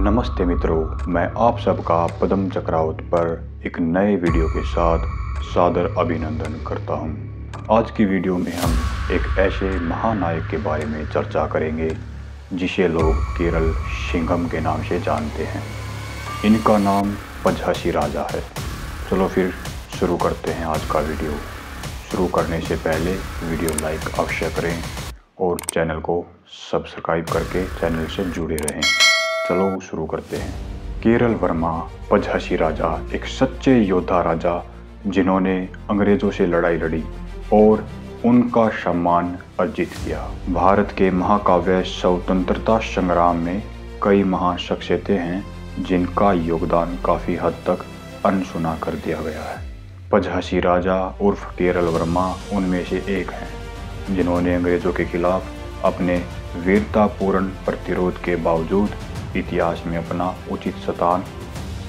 नमस्ते मित्रों, मैं आप सबका पद्म चक्रावत पर एक नए वीडियो के साथ सादर अभिनंदन करता हूं। आज की वीडियो में हम एक ऐसे महानायक के बारे में चर्चा करेंगे जिसे लोग केरल सिंघम के नाम से जानते हैं। इनका नाम पजहसी राजा है। चलो फिर शुरू करते हैं आज का वीडियो। शुरू करने से पहले वीडियो लाइक अवश्य करें और चैनल को सब्सक्राइब करके चैनल से जुड़े रहें। चलो शुरू करते हैं। केरल वर्मा पजहसी राजा एक सच्चे योद्धा राजा जिन्होंने अंग्रेजों से लड़ाई लड़ी और उनका सम्मान अर्जित किया। भारत के महाकाव्य स्वतंत्रता संग्राम में कई महान शख्सियतें हैं जिनका योगदान काफ़ी हद तक अनसुना कर दिया गया है। पजहसी राजा उर्फ केरल वर्मा उनमें से एक हैं जिन्होंने अंग्रेजों के खिलाफ अपने वीरतापूर्ण प्रतिरोध के बावजूद इतिहास में अपना उचित स्थान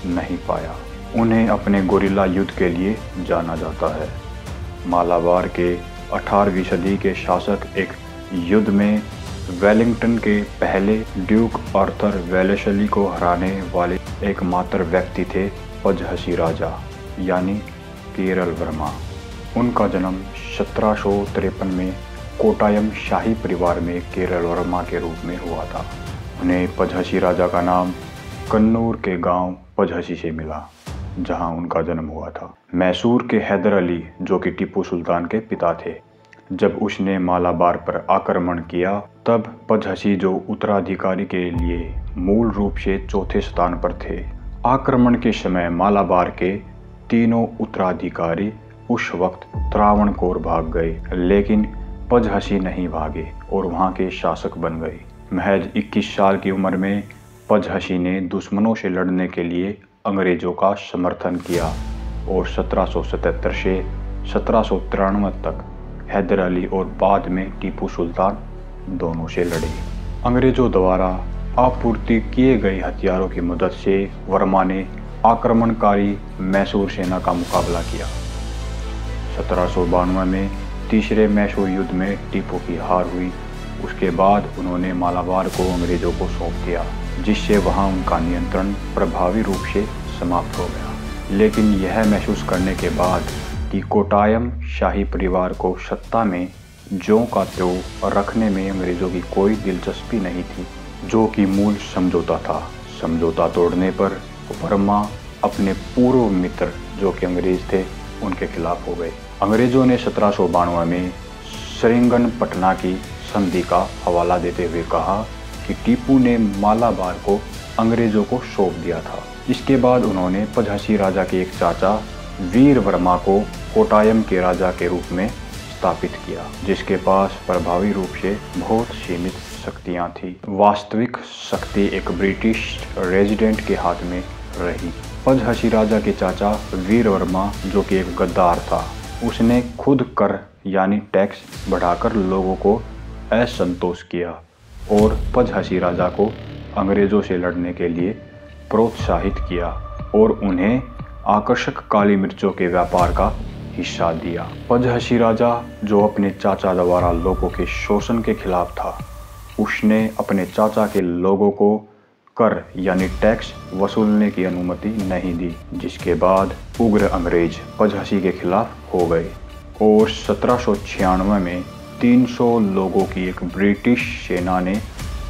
नहीं पाया। उन्हें अपने गोरिल्ला युद्ध के लिए जाना जाता है। मालाबार के 18वीं सदी के शासक एक युद्ध में वेलिंगटन के पहले ड्यूक आर्थर वेलेस्ली को हराने वाले एकमात्र व्यक्ति थे पजहसी राजा यानी केरल वर्मा। उनका जन्म 1753 में कोटायम शाही परिवार में केरल वर्मा के रूप में हुआ था। उन्हें पजहसी राजा का नाम कन्नूर के गांव पजहसी से मिला जहां उनका जन्म हुआ था। मैसूर के हैदर अली जो कि टीपू सुल्तान के पिता थे, जब उसने मालाबार पर आक्रमण किया तब पजहसी जो उत्तराधिकारी के लिए मूल रूप से चौथे स्थान पर थे। आक्रमण के समय मालाबार के तीनों उत्तराधिकारी उस वक्त त्रावणकोर भाग गए, लेकिन पजहसी नहीं भागे और वहां के शासक बन गए। महज 21 साल की उम्र में पजहसी ने दुश्मनों से लड़ने के लिए अंग्रेजों का समर्थन किया और 1777 से 1793 तक हैदर अली और बाद में टीपू सुल्तान दोनों से लड़े। अंग्रेजों द्वारा आपूर्ति किए गए हथियारों की मदद से वर्मा ने आक्रमणकारी मैसूर सेना का मुकाबला किया। 1792 में तीसरे मैसूर युद्ध में टीपू की हार हुई। उसके बाद उन्होंने मालाबार को अंग्रेजों को सौंप दिया, जिससे वहां उनका नियंत्रण प्रभावी रूप से समाप्त हो गया। लेकिन यह महसूस करने के बाद कि कोटायम शाही परिवार को सत्ता में ज्यों का त्यों रखने में अंग्रेजों की कोई दिलचस्पी नहीं थी, जो कि मूल समझौता था। समझौता तोड़ने पर वर्मा अपने पूर्व मित्र जो कि अंग्रेज थे उनके खिलाफ हो गए। अंग्रेजों ने 1792 में सेरिंगनपटना की संधि का हवाला देते हुए कहा कि टीपू ने मालाबार को अंग्रेजों को सौंप दिया था। इसके बाद उन्होंने पजहसी राजा के एक चाचा वीर वर्मा को कोटायम के राजा के रूप में स्थापित किया, जिसके पास प्रभावी रूप से बहुत सीमित शक्तियां थी। वास्तविक शक्ति एक ब्रिटिश रेजिडेंट के हाथ में रही। पजहसी राजा के चाचा वीर वर्मा जो कि एक गद्दार था, उसने खुद कर यानी टैक्स बढ़ाकर लोगों को असंतोष किया और पजहसी राजा को अंग्रेजों से लड़ने के लिए प्रोत्साहित किया और उन्हें आकर्षक काली मिर्चों के व्यापार का हिस्सा दिया। पजहसी राजा जो अपने चाचा द्वारा लोगों के शोषण के खिलाफ था, उसने अपने चाचा के लोगों को कर यानी टैक्स वसूलने की अनुमति नहीं दी, जिसके बाद उग्र अंग्रेज पजहसी के खिलाफ हो गए और 1796 में 300 लोगों की एक ब्रिटिश सेना ने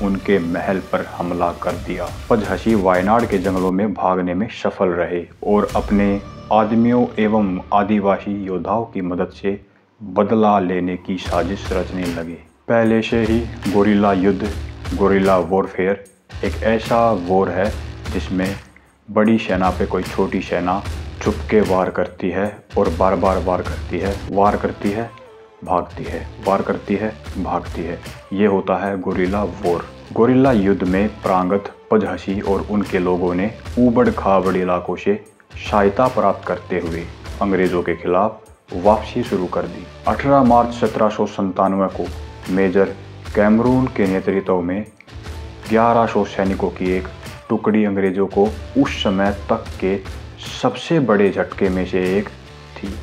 उनके महल पर हमला कर दिया। पजहसी वायनाड के जंगलों में भागने में सफल रहे और अपने आदमियों एवं आदिवासी योद्धाओं की मदद से बदला लेने की साजिश रचने लगे। पहले से ही गोरिल्ला युद्ध, गोरिल्ला वॉरफेयर एक ऐसा वॉर है जिसमें बड़ी सेना पे कोई छोटी सेना छुप के वार करती है और बार बार वार करती है, वार करती है, भागती है, वार करती है, भागती है। ये होता है गोरिल्ला वॉर। गोरिल्ला युद्ध में प्रांगत पजहसी और उनके लोगों ने ऊबड़ खाबड़ इलाकों से सहायता प्राप्त करते हुए अंग्रेजों के खिलाफ वापसी शुरू कर दी। 18 मार्च 1797 को मेजर कैमरून के नेतृत्व में 1100 सैनिकों की एक टुकड़ी अंग्रेजों को उस समय तक के सबसे बड़े झटके में से एक थी,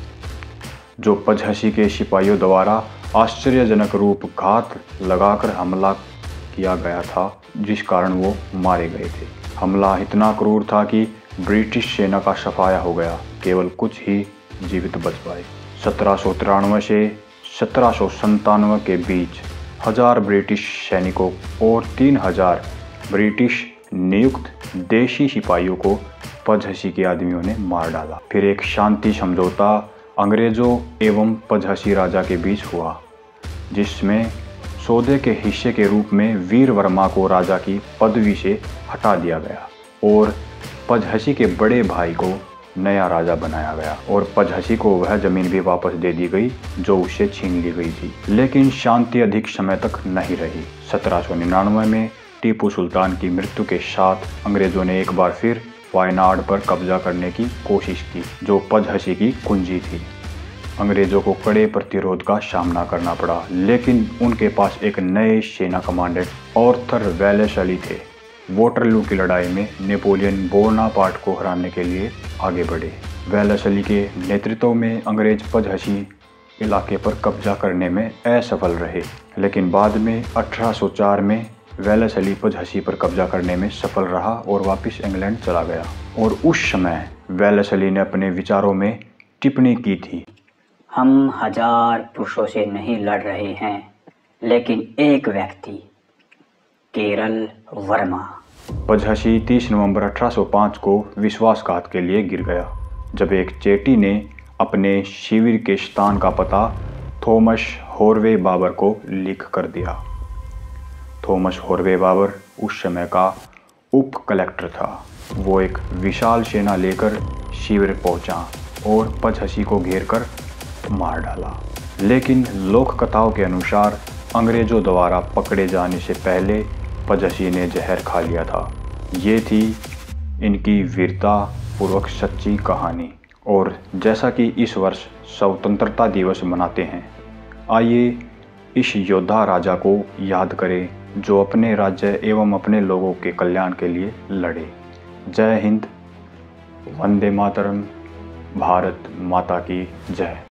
जो पजहसी के सिपाहियों द्वारा आश्चर्यजनक रूप घात लगाकर हमला किया गया था, जिस कारण वो मारे गए थे। हमला इतना क्रूर था कि ब्रिटिश सेना का सफाया हो गया, केवल कुछ ही जीवित बच पाए। 1793 से 1797 के बीच 1000 ब्रिटिश सैनिकों और 3000 ब्रिटिश नियुक्त देशी सिपाहियों को पजहसी के आदमियों ने मार डाला। फिर एक शांति समझौता अंग्रेजों एवं पजहसी राजा के बीच हुआ, जिसमें सौदे के हिस्से के रूप में वीर वर्मा को राजा की पदवी से हटा दिया गया और पजहसी के बड़े भाई को नया राजा बनाया गया और पजहसी को वह जमीन भी वापस दे दी गई जो उससे छीन ली गई थी। लेकिन शांति अधिक समय तक नहीं रही। 1799 में टीपू सुल्तान की मृत्यु के साथ अंग्रेजों ने एक बार फिर वायनाड पर कब्जा करने की कोशिश की, जो पजहसी की कुंजी थी। अंग्रेजों को कड़े प्रतिरोध का सामना करना पड़ा, लेकिन उनके पास एक नए सेना कमांडेंट आर्थर वेलेस्ली थे। वोटरलू की लड़ाई में नेपोलियन बोनापार्ट को हराने के लिए आगे बढ़े। वेलेस्ली के नेतृत्व में अंग्रेज पजहसी इलाके पर कब्जा करने में असफल रहे, लेकिन बाद में 1804 में वेलेस्ली पजहसी पर कब्जा करने में सफल रहा और वापस इंग्लैंड चला गया। और उस समय वेलेस्ली ने अपने विचारों में टिप्पणी की थी, हम 1000 पुरुषों से नहीं लड़ रहे हैं, लेकिन एक व्यक्ति, केरल वर्मा। पजहसी 30 नवंबर 1805 को विश्वासघात के लिए गिर गया, जब एक चेटी ने अपने शिविर के स्थान का पता थॉमस हॉर्वे बाबर को लिख कर दिया। थॉमस हॉर्वे बाबर उस समय का उप कलेक्टर था। वो एक विशाल सेना लेकर शिविर पहुंचा और पजहसी को घेरकर मार डाला। लेकिन लोक कथाओं के अनुसार अंग्रेजों द्वारा पकड़े जाने से पहले पजहसी ने जहर खा लिया था। ये थी इनकी वीरता पूर्वक सच्ची कहानी। और जैसा कि इस वर्ष स्वतंत्रता दिवस मनाते हैं, आइए इस योद्धा राजा को याद करें जो अपने राज्य एवं अपने लोगों के कल्याण के लिए लड़े। जय हिंद, वंदे मातरम, भारत माता की जय।